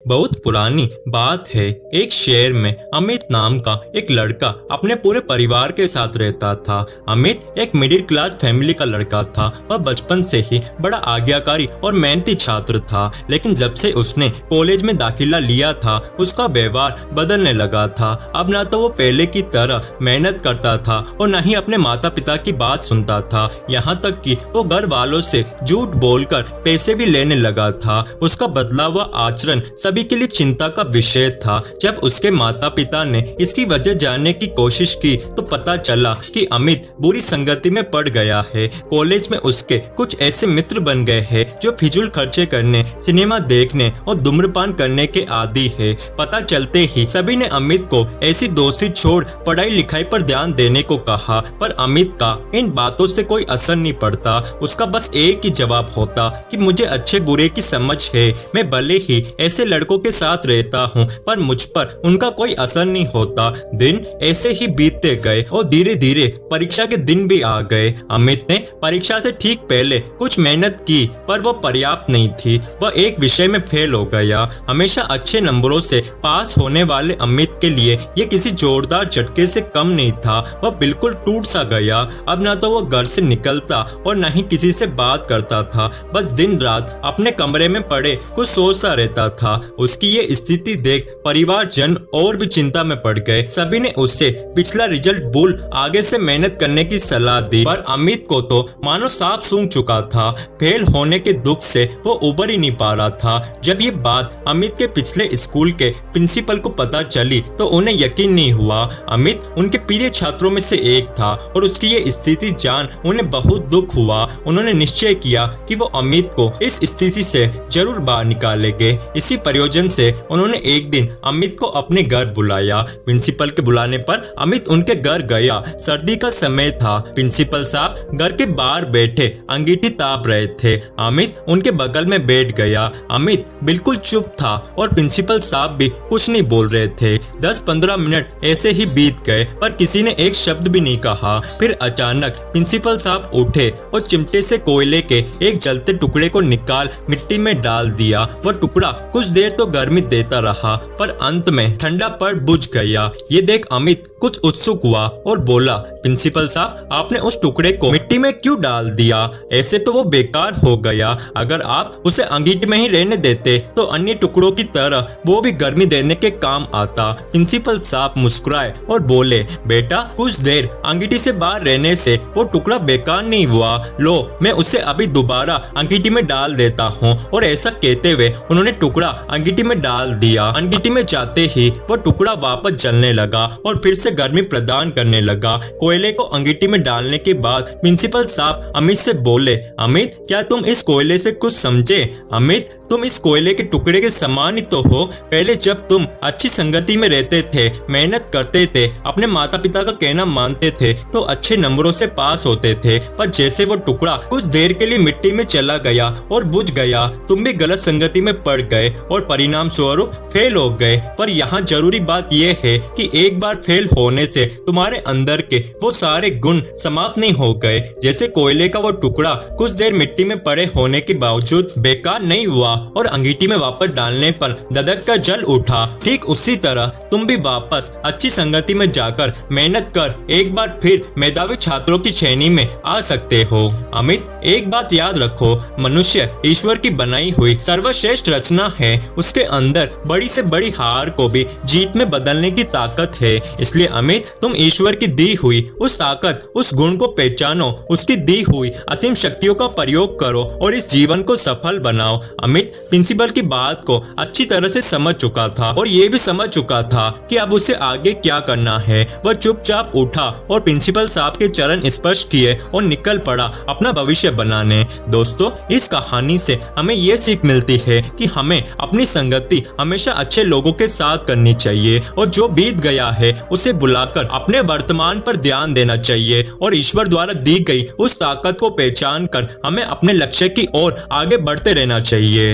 बहुत पुरानी बात है। एक शहर में अमित नाम का एक लड़का अपने पूरे परिवार के साथ रहता था। अमित एक मिडिल क्लास फैमिली का लड़का था। वह बचपन से ही बड़ा आज्ञाकारी और मेहनती छात्र था, लेकिन जब से उसने कॉलेज में दाखिला लिया था उसका व्यवहार बदलने लगा था। अब ना तो वो पहले की तरह मेहनत करता था और न ही अपने माता पिता की बात सुनता था। यहाँ तक कि वो घर वालों से झूठ बोलकर पैसे भी लेने लगा था। उसका बदला हुआ आचरण सभी के लिए चिंता का विषय था। जब उसके माता पिता ने इसकी वजह जानने की कोशिश की तो पता चला कि अमित बुरी संगति में पड़ गया है। कॉलेज में उसके कुछ ऐसे मित्र बन गए हैं जो फिजूल खर्चे करने, सिनेमा देखने और धूम्रपान करने के आदी है। पता चलते ही सभी ने अमित को ऐसी दोस्ती छोड़ पढ़ाई लिखाई पर ध्यान देने को कहा, पर अमित का इन बातों से कोई असर नहीं पड़ता। उसका बस एक ही जवाब होता कि मुझे अच्छे बुरे की समझ है। मैं भले ही ऐसे लड़कों के साथ रहता हूँ पर मुझ पर उनका कोई असर नहीं होता। दिन ऐसे ही बीतते गए और धीरे धीरे परीक्षा के दिन भी आ गए। अमित ने परीक्षा से ठीक पहले कुछ मेहनत की पर वो पर्याप्त नहीं थी। वह एक विषय में फेल हो गया। हमेशा अच्छे नंबरों से पास होने वाले अमित के लिए ये किसी जोरदार झटके से कम नहीं था। वह बिल्कुल टूट सा गया। अब ना तो वो घर से निकलता और न ही किसी से बात करता था। बस दिन रात अपने कमरे में पड़े कुछ सोचता रहता था। उसकी ये स्थिति देख परिवारजन और भी चिंता में पड़ गए। सभी ने उससे पिछला रिजल्ट भूल आगे से मेहनत करने की सलाह दी, पर अमित को तो मानो सांप सूंघ चुका था। फेल होने के दुख से वो उबर ही नहीं पा रहा था। जब ये बात अमित के पिछले स्कूल के प्रिंसिपल को पता चली तो उन्हें यकीन नहीं हुआ। अमित उनके प्रिय छात्रों में से एक था और उसकी ये स्थिति जान उन्हें बहुत दुख हुआ। उन्होंने निश्चय किया कि वो अमित को इस स्थिति से जरूर बाहर निकालेंगे। इसी प्रयोजन से उन्होंने एक दिन अमित को अपने घर बुलाया। प्रिंसिपल के बुलाने पर अमित उनके घर गया। सर्दी का समय था। प्रिंसिपल साहब घर के बाहर बैठे अंगीठी ताप रहे थे। अमित उनके बगल में बैठ गया। अमित बिल्कुल चुप था और प्रिंसिपल साहब भी कुछ नहीं बोल रहे थे। 10-15 मिनट ऐसे ही बीत गए पर किसी ने एक शब्द भी नहीं कहा। फिर अचानक प्रिंसिपल साहब उठे और चिमटे से कोयले के एक जलते टुकड़े को निकाल मिट्टी में डाल दिया। वह टुकड़ा कुछ देर तो गर्मी देता रहा पर अंत में ठंडा पड़ बुझ गया। ये देख अमित कुछ उत्सुक हुआ और बोला, प्रिंसिपल साहब आपने उस टुकड़े को मिट्टी में क्यों डाल दिया? ऐसे तो वो बेकार हो गया। अगर आप उसे अंगीठी में ही रहने देते तो अन्य टुकड़ों की तरह वो भी गर्मी देने के काम आता। प्रिंसिपल साहब मुस्कुराए और बोले, बेटा कुछ देर अंगीठी से बाहर रहने से वो टुकड़ा बेकार नहीं हुआ। लो मैं उसे अभी दोबारा अंगीठी में डाल देता हूँ। और ऐसा कहते हुए उन्होंने टुकड़ा अंगीठी में डाल दिया। अंगीठी में जाते ही वो टुकड़ा वापस जलने लगा और फिर से गर्मी प्रदान करने लगा। कोयले को अंगीठी में डालने के बाद प्रिंसिपल साहब अमित से बोले, अमित क्या तुम इस कोयले से कुछ समझे? अमित तुम इस कोयले के टुकड़े के समान ही तो हो। पहले जब तुम अच्छी संगति में रहते थे, मेहनत करते थे, अपने माता पिता का कहना मानते थे तो अच्छे नंबरों से पास होते थे। पर जैसे वो टुकड़ा कुछ देर के लिए मिट्टी में चला गया और बुझ गया, तुम भी गलत संगति में पड़ गए और परिणाम स्वरूप फेल हो गए। पर यहाँ जरूरी बात यह है कि एक बार फेल होने से तुम्हारे अंदर के वो सारे गुण समाप्त नहीं हो गए। जैसे कोयले का वो टुकड़ा कुछ देर मिट्टी में पड़े होने के बावजूद बेकार नहीं हुआ और अंगीठी में वापस डालने पर धधक कर जल उठा, ठीक उसी तरह तुम भी वापस अच्छी संगति में जाकर मेहनत कर एक बार फिर मेधावी छात्रों की श्रेणी में आ सकते हो। अमित एक बात याद रखो, मनुष्य ईश्वर की बनाई हुई सर्वश्रेष्ठ रचना है। उसके अंदर बड़ी से बड़ी हार को भी जीत में बदलने की ताकत है। इसलिए अमित तुम ईश्वर की दी हुई उस ताकत, उस गुण को पहचानो, उसकी दी हुई असीम शक्तियों का प्रयोग करो और इस जीवन को सफल बनाओ। अमित प्रिंसिपल की बात को अच्छी तरह से समझ चुका था और ये भी समझ चुका था कि अब उसे आगे क्या करना है। वह चुपचाप उठा और प्रिंसिपल साहब के चरण स्पर्श किए और निकल पड़ा अपना भविष्य बनाने। दोस्तों इस कहानी से हमें ये सीख मिलती है कि हमें अपनी संगति हमेशा अच्छे लोगों के साथ करनी चाहिए और जो बीत गया है उसे बुलाकर अपने वर्तमान पर ध्यान देना चाहिए और ईश्वर द्वारा दी गई उस ताकत को पहचान कर हमें अपने लक्ष्य की ओर आगे बढ़ते रहना चाहिए।